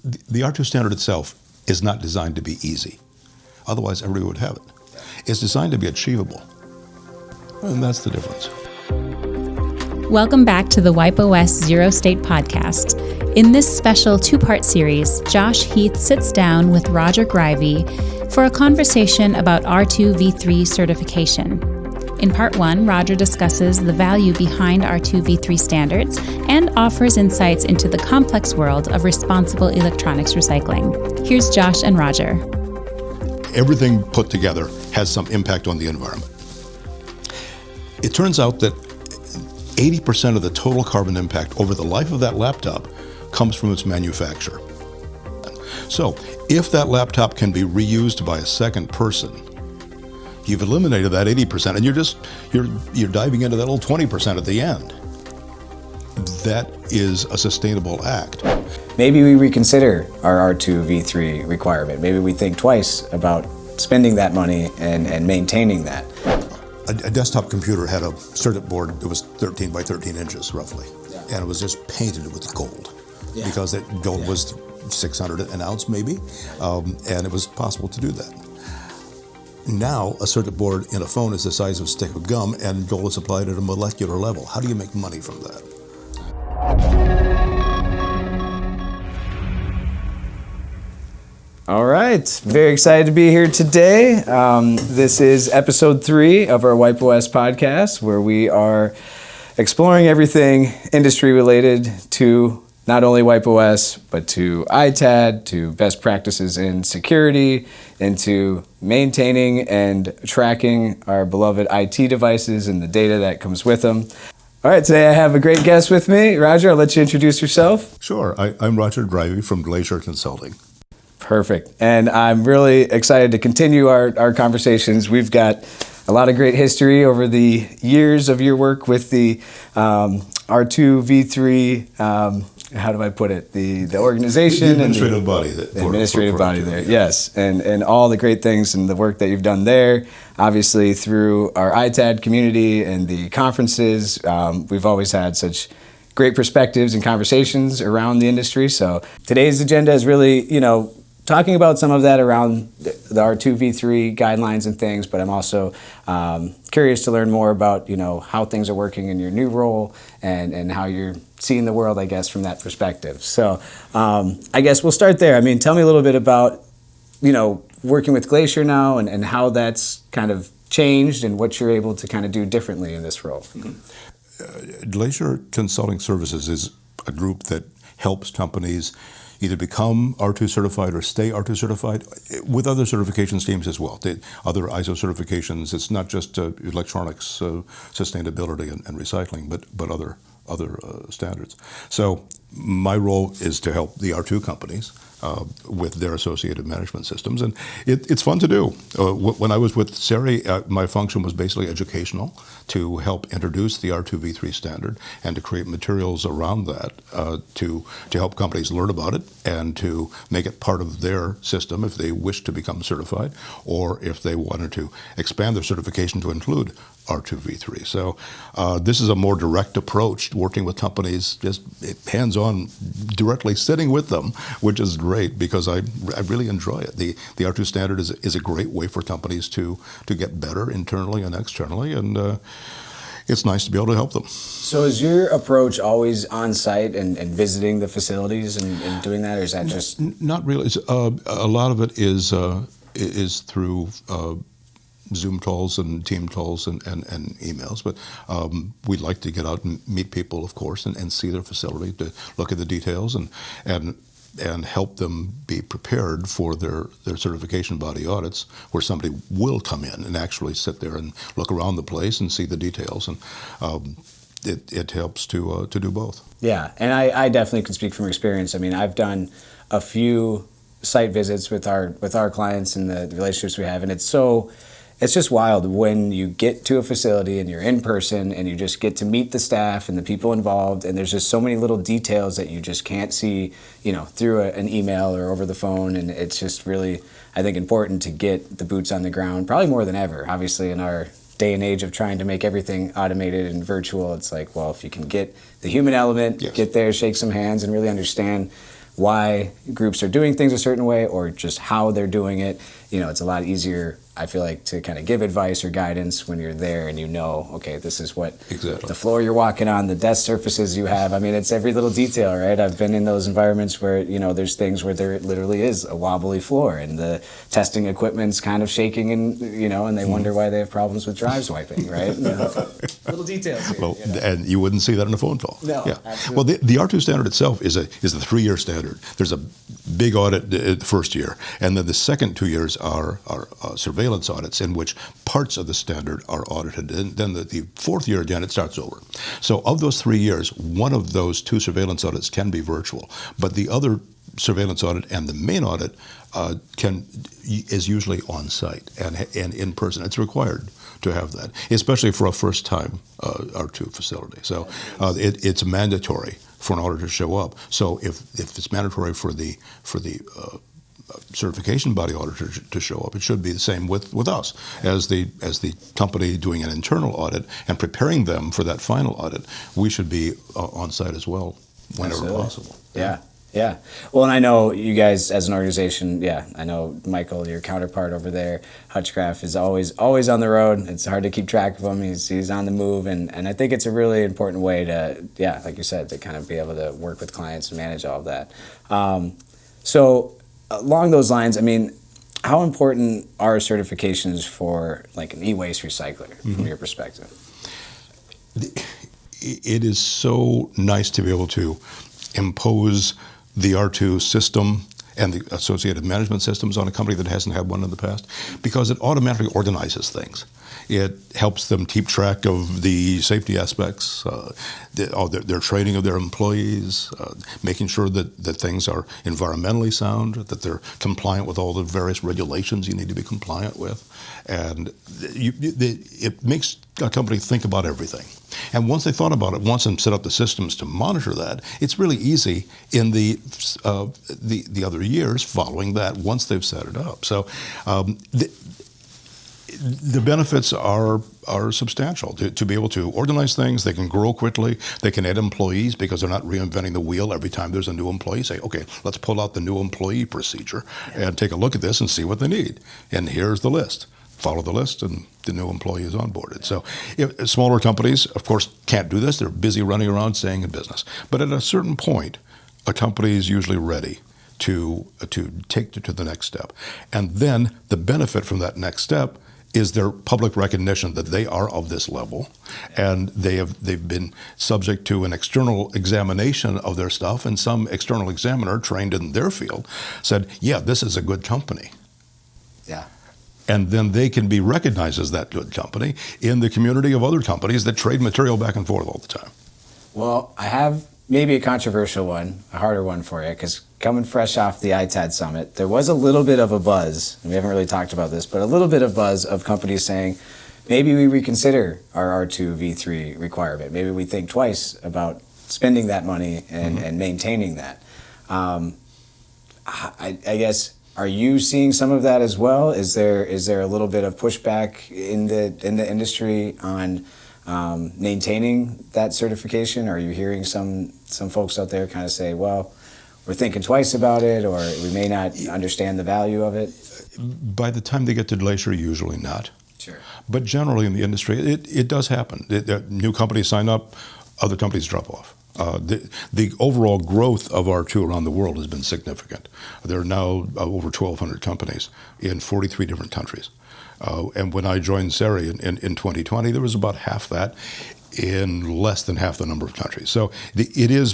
The R2 standard itself is not designed to be easy. Otherwise, everybody would have it. It's designed to be achievable. And that's the difference. Welcome back to the WipeOS Zero State podcast. In this special two-part series, Josh Heath sits down with Roger Greive for a conversation about R2v3 certification. In part one, Roger discusses the value behind R2v3 standards and offers insights into the complex world of responsible electronics recycling. Here's Josh and Roger. Everything put together has some impact on the environment. It turns out that 80% of the total carbon impact over the life of that laptop comes from its manufacture. So if that laptop can be reused by a second person, you've eliminated that 80%, and you're diving into that little 20% at the end. That is a sustainable act. Maybe we reconsider our R2v3 requirement. Maybe we think twice about spending that money and maintaining that. A desktop computer had a circuit board that was 13 by 13 inches roughly, and it was just painted with gold because that gold was 600 an ounce maybe, and it was possible to do that. Now, a circuit board in a phone is the size of a stick of gum, and gold is applied at a molecular level. How do you make money from that? All right, very excited to be here today. This is episode 3 of our WipeOS podcast, where we are exploring everything industry related to not only WipeOS, but to ITAD, to best practices in security, and to maintaining and tracking our beloved IT devices and the data that comes with them. All right, today I have a great guest with me. Roger, I'll let you introduce yourself. Sure, I'm Roger Greive from Glacier Consulting. Perfect. And I'm really excited to continue our conversations. We've got a lot of great history over the years of your work with the R2v3, how do I put it? The organization. The administrative body. The administrative body there, yes. And all the great things and the work that you've done there. Obviously through our ITAD community and the conferences, we've always had such great perspectives and conversations around the industry. So today's agenda is really, talking about some of that around the R2v3 guidelines and things, but I'm also curious to learn more about, how things are working in your new role and how you're seeing the world, I guess, from that perspective. So I guess we'll start there. Tell me a little bit about, working with Glacier now and how that's kind of changed and what you're able to kind of do differently in this role. Glacier Consulting Services is a group that helps companies either become R2 certified or stay R2 certified with other certification schemes as well. Other ISO certifications. It's not just electronics sustainability and recycling, but other standards. So my role is to help the R2 companies with their associated management systems, and it's fun to do. When I was with Seri, my function was basically educational, to help introduce the R2v3 standard and to create materials around that to help companies learn about it and to make it part of their system if they wish to become certified, or if they wanted to expand their certification to include R2v3. So this is a more direct approach, working with companies, just hands-on, directly sitting with them, which is great because I really enjoy it. The R2 standard is a great way for companies to get better internally and externally, and it's nice to be able to help them. So is your approach always on-site and visiting the facilities and doing that, or is that just? Not really. A lot of it is through Zoom calls and team calls and emails, but we'd like to get out and meet people, of course, and see their facility, to look at the details and help them be prepared for their certification body audits, where somebody will come in and actually sit there and look around the place and see the details, and it helps to do both. Yeah, and I definitely can speak from experience. I've done a few site visits with our clients and the relationships we have, and it's just wild when you get to a facility and you're in person and you just get to meet the staff and the people involved, and there's just so many little details that you just can't see, through an email or over the phone, and it's just really, I think, important to get the boots on the ground, probably more than ever. Obviously, in our day and age of trying to make everything automated and virtual, it's like, well, if you can get the human element, yes, get there, shake some hands, and really understand why groups are doing things a certain way or just how they're doing it. It's a lot easier, I feel like, to kind of give advice or guidance when you're there and okay, this is what the floor you're walking on, the desk surfaces you have. I mean, it's every little detail, right? I've been in those environments where, there's things where there literally is a wobbly floor and the testing equipment's kind of shaking and, and they wonder why they have problems with drives wiping, right? Little details here. Well, and you wouldn't see that in a phone call. No, yeah. absolutely. Well, the R2 standard itself is a 3-year standard. There's a big audit the first year, and then the second 2 years are surveillance audits in which parts of the standard are audited. And then the fourth year, again, it starts over. So of those 3 years, one of those 2 surveillance audits can be virtual, but the other surveillance audit and the main audit is usually on site and in person. It's required to have that, especially for a first-time R2 facility. So it's mandatory for an auditor to show up. So if it's mandatory for the certification body auditor to show up, it should be the same with us as the company doing an internal audit and preparing them for that final audit. We should be on site as well whenever possible. Yeah. Well, and I know you guys as an organization, I know Michael, your counterpart over there, Hutchcraft, is always on the road. It's hard to keep track of him. He's on the move. And I think it's a really important way to, like you said, to kind of be able to work with clients and manage all of that. So along those lines, I mean, how important are certifications for like an e-waste recycler from your perspective? It is so nice to be able to impose the R2 system and the associated management systems on a company that hasn't had one in the past, because it automatically organizes things. It helps them keep track of the safety aspects, their training of their employees, making sure that things are environmentally sound, that they're compliant with all the various regulations you need to be compliant with. And it makes a company think about everything. And once they thought about it once and set up the systems to monitor that, it's really easy in the other years following that once they've set it up. So the benefits are substantial. To be able to organize things, they can grow quickly, they can add employees because they're not reinventing the wheel every time there's a new employee. Say, okay, let's pull out the new employee procedure and take a look at this and see what they need. And here's the list. Follow the list and the new employee is onboarded. So smaller companies, of course, can't do this. They're busy running around staying in business. But at a certain point, a company is usually ready to take it to the next step. And then the benefit from that next step is their public recognition that they are of this level, and they've been subject to an external examination of their stuff, and some external examiner trained in their field said, yeah, this is a good company. Yeah. And then they can be recognized as that good company in the community of other companies that trade material back and forth all the time. Well, I have maybe a controversial one, a harder one for you, because coming fresh off the ITAD summit, there was a little bit of a buzz, and we haven't really talked about this, but a little bit of buzz of companies saying, maybe we reconsider our R2v3 requirement. Maybe we think twice about spending that money and maintaining that. I guess, are you seeing some of that as well? Is there a little bit of pushback in the industry on maintaining that certification? Are you hearing some folks out there kind of say, well, we're thinking twice about it, or we may not understand the value of it? By the time they get to Glacier, usually not. Sure. But generally in the industry, it does happen. New companies sign up, other companies drop off. The overall growth of R2 around the world has been significant. There are now over 1,200 companies in 43 different countries. And when I joined SERI in 2020, there was about half that in less than half the number of countries. So it is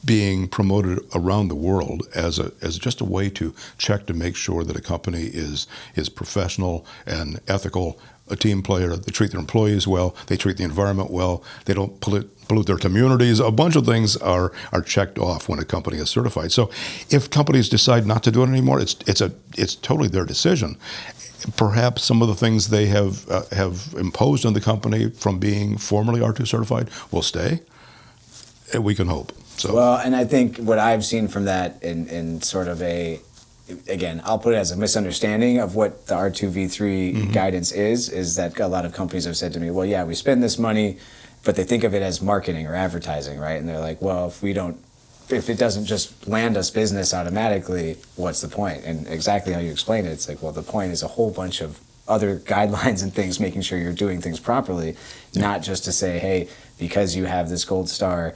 being promoted around the world as just a way to check to make sure that a company is professional and ethical, a team player. They treat their employees well, they treat the environment well, they don't pollute their communities. A bunch of things are checked off when a company is certified. So if companies decide not to do it anymore, it's totally their decision. Perhaps some of the things they have imposed on the company from being formally R2 certified will stay. We can hope. So. Well, and I think what I've seen from that in sort of again, I'll put it as a misunderstanding of what the R2v3 guidance is that a lot of companies have said to me, well, yeah, we spend this money, but they think of it as marketing or advertising, right? And they're like, well, if we don't if it doesn't just land us business automatically, what's the point? And exactly how you explain it, it's like, well, the point is a whole bunch of other guidelines and things, making sure you're doing things properly, not just to say, hey, because you have this gold star,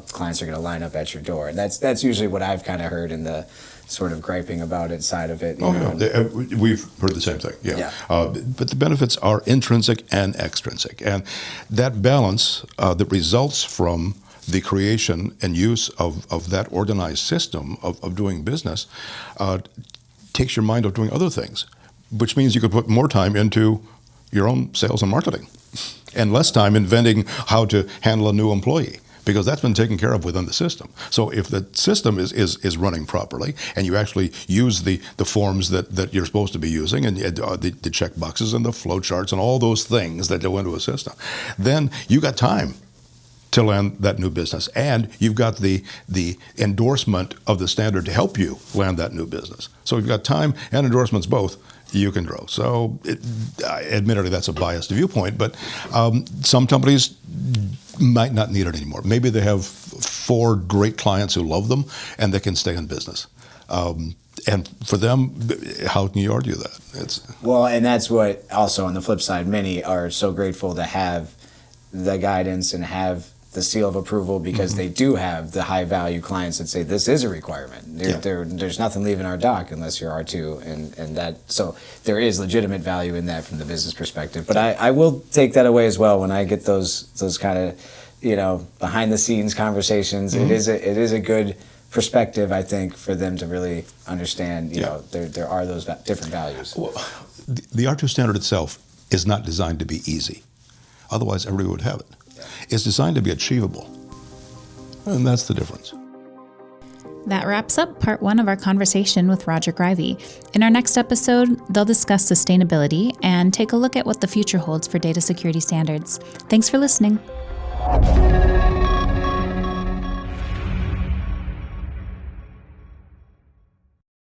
clients are going to line up at your door. And that's usually what I've kind of heard in the sort of griping about it side of it. We've heard the same thing. Yeah. But the benefits are intrinsic and extrinsic, and that balance that results from the creation and use of that organized system of doing business takes your mind off doing other things, which means you could put more time into your own sales and marketing and less time inventing how to handle a new employee, because that's been taken care of within the system. So if the system is running properly and you actually use the forms that you're supposed to be using, and the check boxes and the flow charts and all those things that go into a system, then you got time to land that new business, and you've got the endorsement of the standard to help you land that new business. So you've got time and endorsements both, you can grow. So admittedly, that's a biased viewpoint, but some companies might not need it anymore. Maybe they have 4 great clients who love them and they can stay in business. And for them, how can you argue that? Well, and that's what also on the flip side, many are so grateful to have the guidance and have the seal of approval, because they do have the high value clients that say this is a requirement. There's nothing leaving our dock unless you're R2, and that, so there is legitimate value in that from the business perspective. But I will take that away as well when I get those kind of behind the scenes conversations. It is a good perspective, I think, for them to really understand. There are those different values. Well, the R2 standard itself is not designed to be easy. Otherwise, everybody would have it. It's designed to be achievable, and that's the difference. That wraps up part 1 of our conversation with Roger Greive. In our next episode, they'll discuss sustainability and take a look at what the future holds for data security standards. Thanks for listening.